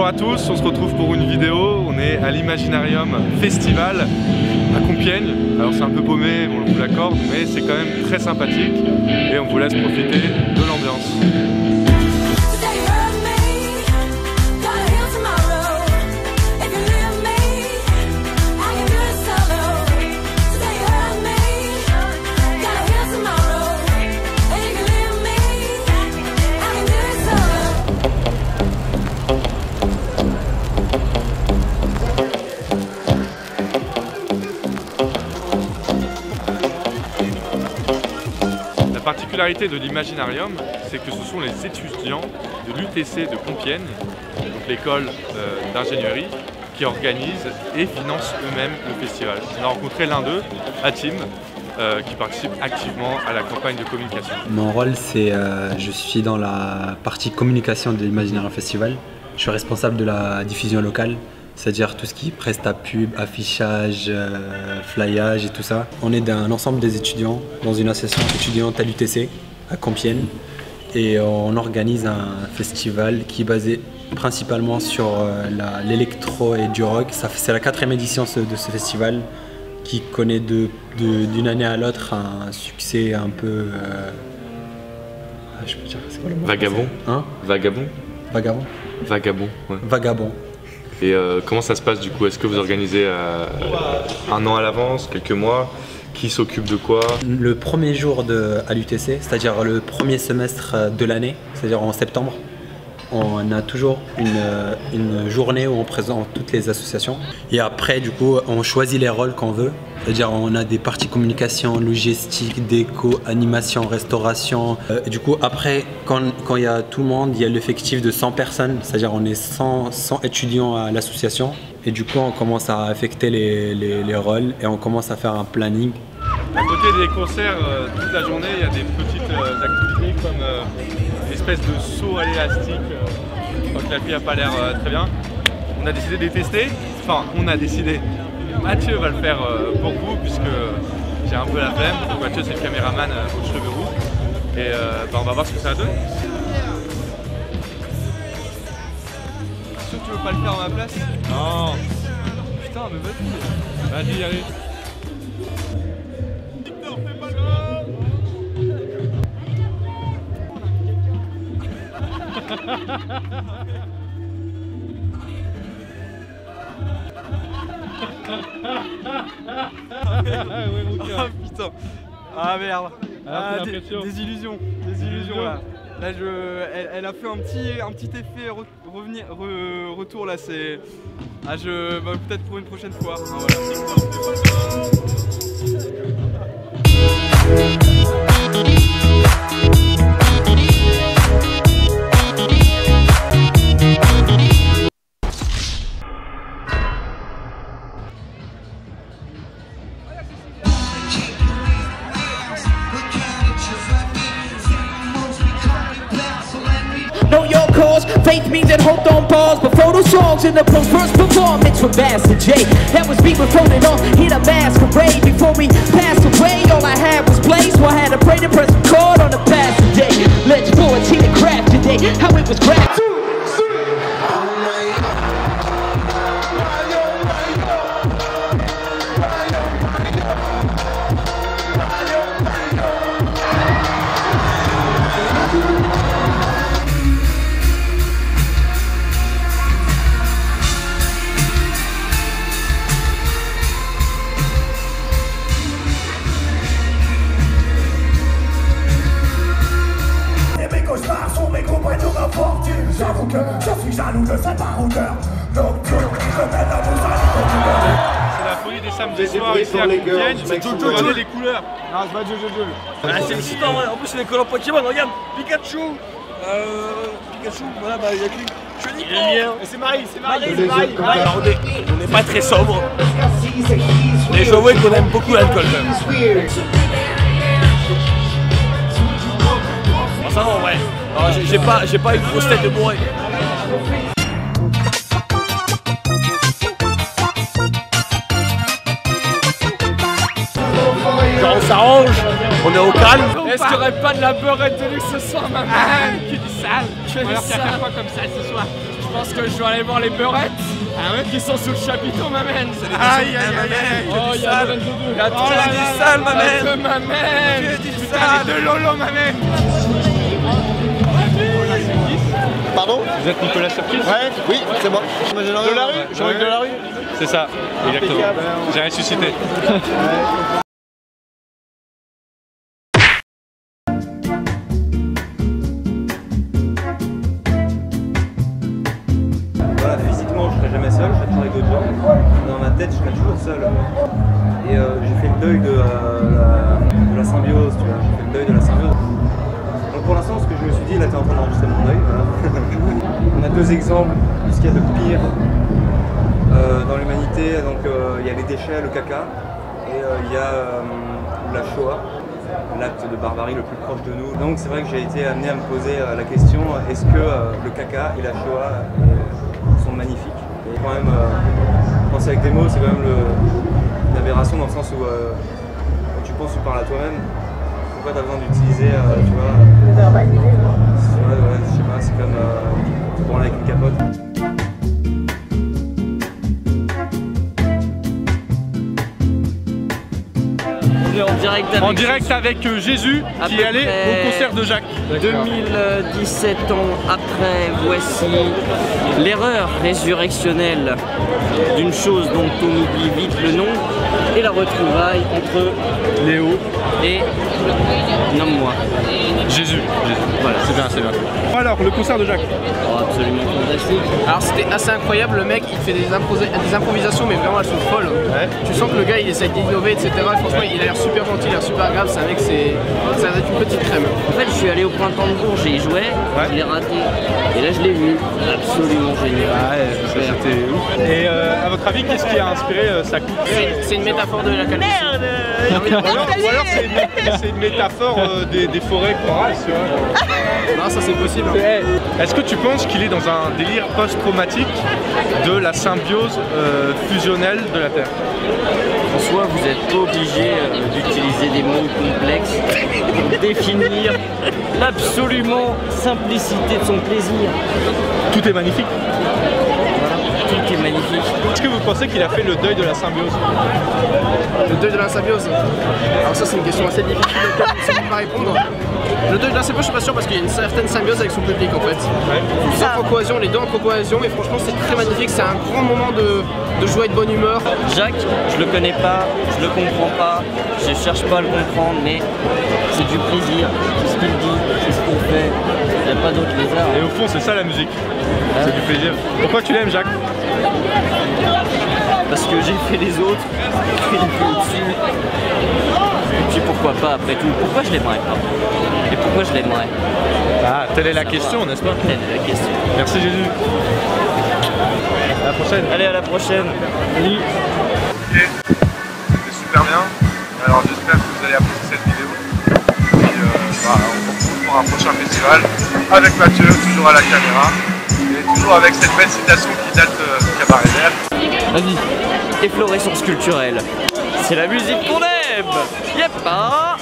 Bonjour à tous, on se retrouve pour une vidéo. On est à l'Imaginarium Festival à Compiègne. Alors c'est un peu paumé, on vous l'accorde, mais c'est quand même très sympathique et on vous laisse profiter de l'ambiance. La particularité de l'Imaginarium, c'est que ce sont les étudiants de l'UTC de Compiègne, donc l'école d'ingénierie, qui organisent et financent eux-mêmes le festival. On a rencontré l'un d'eux, Hatim, qui participe activement à la campagne de communication. Mon rôle, c'est je suis dans la partie communication de l'Imaginarium Festival. Je suis responsable de la diffusion locale, c'est-à-dire tout ce qui est presta pub, affichage, flyage et tout ça. On est d'un ensemble des étudiants dans une association étudiante à l'UTC, à Compiègne, et on organise un festival qui est basé principalement sur l'électro et du rock. C'est la 4e édition de ce festival qui connaît d'une année à l'autre un succès un peu... je peux dire, c'est quoi le mot? Vagabond. Hein? Vagabond. Vagabond. Vagabond, ouais. Vagabond. Et comment ça se passe du coup? Est-ce que vous organisez un an à l'avance, quelques mois? Qui s'occupe de quoi? Le premier jour à l'UTC, c'est-à-dire le premier semestre de l'année, c'est-à-dire en septembre, on a toujours une journée où on présente toutes les associations. Et après, du coup, on choisit les rôles qu'on veut. C'est-à-dire on a des parties communication, logistique, déco, animation, restauration. Et du coup, après, quand il y a tout le monde, il y a l'effectif de 100 personnes. C'est-à-dire on est 100 étudiants à l'association. Et du coup, on commence à affecter les rôles et on commence à faire un planning. À côté des concerts, toute la journée, il y a des petites activités comme une espèce de saut à l'élastique. Je crois que la fille n'a pas l'air très bien. On a décidé de les tester. Enfin, on a décidé. Mathieu va le faire pour vous puisque j'ai un peu la flemme. Donc Mathieu, c'est le caméraman aux cheveux roux. Et on va voir ce que ça donne. Sûr que tu veux pas le faire à ma place? Non. Putain, mais vas-y. Vas-y, allez. Victor, fais pas le Ah putain. Ah merde. Des illusions là. Là elle a fait un petit effet retour là, c'est. Ah peut-être pour une prochaine fois. Ah, voilà. Know your cause, faith means that hope don't pause. But photo songs in the first performance with Master J. That was me floating on, hit a masquerade. Before we passed away, all I had was play. So I had to pray to press record on the past day. Let's forward, see the craft today, how it was crafted. J'avoue que je suis jaloux de cette baroudeur nocturne qui me mène à vous aller. C'est la folie des samedis soirs ici à Compiègne. Regardez les couleurs. Non, c'est pas Jojo. Ah, c'est excitant, ouais. En plus c'est des colons Pokémon, regarde, Pikachu. Pikachu, voilà, bah il y a qui? Chenico. C'est Marie. On n'est pas très sobre. Mais je vois qu'on aime beaucoup l'alcool quand même. Bon, ça va, ouais. J'ai pas une grosse tête de bourré. Genre on s'arrange, on est au calme. Est-ce qu'il n'y aurait pas de la beurette de luxe ce soir, maman? Ah, que du sale. On va leur faire quoi comme ça ce soir? pense que je dois aller voir les beurettes. Ah ouais, qui sont sous le chapiteau, ma mène. Aïe, aïe, aïe, aïe. Oh, il y a du sale, ma mène. ma mène. Putain, de Lolo, ma mène. Pardon? Vous êtes Nicolas Sirkis? Ouais, oui, c'est moi. De la rue? Jean-Luc de la rue? C'est ça, exactement. J'ai ressuscité. Voilà, physiquement je serai jamais seul, je serai toujours avec d'autres gens. Dans ma tête je serai toujours seul. Et j'ai fait le deuil de la symbiose, tu vois. J'ai fait le deuil de la symbiose. Donc pour l'instant ce que je me suis dit, là t'es en train d'enregistrer mon deuil. Voilà. On a deux exemples de ce qu'il y a de pire dans l'humanité. Donc il y a les déchets, le caca, et il y a la Shoah, l'acte de barbarie le plus proche de nous. Donc c'est vrai que j'ai été amené à me poser la question, est-ce que le caca et la Shoah sont magnifiques? Et quand même, penser avec des mots, c'est quand même une aberration dans le sens où quand tu penses, tu parles à toi-même. Pourquoi tu as besoin d'utiliser, tu vois, ouais, je sais pas, c'est comme te branler avec une capote. En direct avec Jésus qui est allé au concert de Jacques. 2017 ans après, voici l'erreur résurrectionnelle d'une chose dont on oublie vite le nom et la retrouvaille entre Léo et nomme-moi. Jésus. Voilà. C'est bien, c'est bien. Alors, le concert de Jacques. Oh, absolument fantastique. Alors c'était assez incroyable, le mec il fait des improvisations mais vraiment elles sont folles. Ouais. Tu sens que le gars il essaie d'innover etc. Et franchement il a l'air super gentil, il a l'air super agréable, c'est un mec, ça va être une petite crème. En fait, je suis allé au printemps de Bourges et il jouait, je l'ai raté. Et là, je l'ai vu. Absolument génial. C'était ouf. Et à votre avis, qu'est-ce qui a inspiré sa coupe? C'est une métaphore de la calvitie. Ou alors c'est une métaphore des forêts qu'on rase, tu vois. Non, ça c'est possible. Est-ce que tu penses qu'il est dans un délire post-traumatique de la symbiose fusionnelle de la Terre? En soi, vous n'êtes pas obligé d'utiliser des mots complexes pour définir l'absolument simplicité de son plaisir. Tout est magnifique. Tout est magnifique. Est-ce que vous pensez qu'il a fait le deuil de la symbiose? Le deuil de la symbiose. Alors ça c'est une question assez difficile à laquelle je ne sais pas répondre. Le deuil de la symbiose, je suis pas sûr parce qu'il y a une certaine symbiose avec son public en fait. Ils entrent en cohésion, les deux entrent en cohésion et franchement c'est très magnifique, c'est un grand moment de joie et de bonne humeur. Jacques, je le connais pas, je le comprends pas, je cherche pas à le comprendre, mais c'est du plaisir, c'est ce qu'il dit, c'est ce qu'il fait, il n'y a pas d'autre lézard. Et au fond c'est ça la musique, c'est du plaisir. Pourquoi tu l'aimes Jacques? Parce que j'ai fait les autres, puis il fait au-dessus. Et puis pourquoi pas après tout, pourquoi je l'aimerais pas? Et pourquoi je l'aimerais? Ah, telle est la question, n'est-ce pas? Telle est la question. Merci Jésus. À la prochaine. Allez, à la prochaine. Salut. Ok, c'était super bien. Alors j'espère que vous allez apprécier cette vidéo. Et on se retrouve pour un prochain festival avec Mathieu, toujours à la caméra. Et toujours avec cette belle citation qui date du Cabaret Vert. Vas-y. Efflorescence culturelle. C'est la musique qu'on aime. Yep, hein.